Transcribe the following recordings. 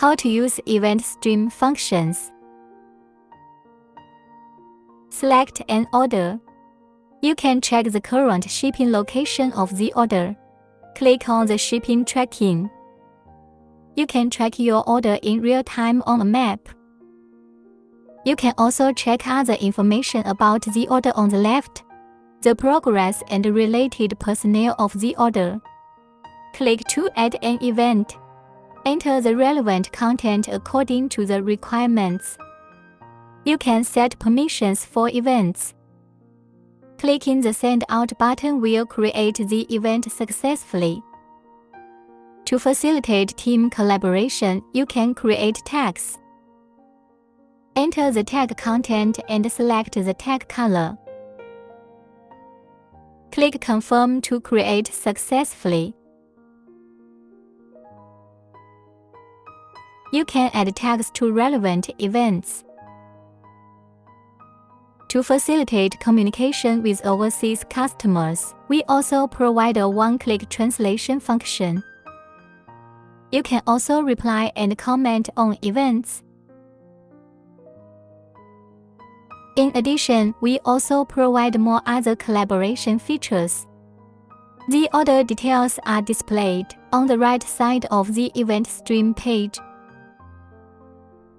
How to use Event Stream functions. Select an order. You can check the current shipping location of the order. Click on the shipping tracking. You can track your order in real time on a map. You can also check other information about the order on the left, the progress and related personnel of the order. Click to add an event. Enter the relevant content according to the requirements. You can set permissions for events. Clicking the Send Out button will create the event successfully. To facilitate team collaboration, you can create tags. Enter the tag content and select the tag color. Click Confirm to create successfully. You can add tags to relevant events. To facilitate communication with overseas customers, we also provide a one-click translation function. You can also reply and comment on events. In addition, we also provide more other collaboration features. The order details are displayed on the right side of the event stream page.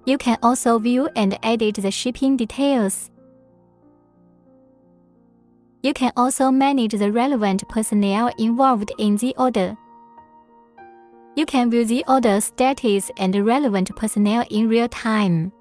You can also view and edit the shipping details. You can also manage the relevant personnel involved in the order. You can view the order status and relevant personnel in real time.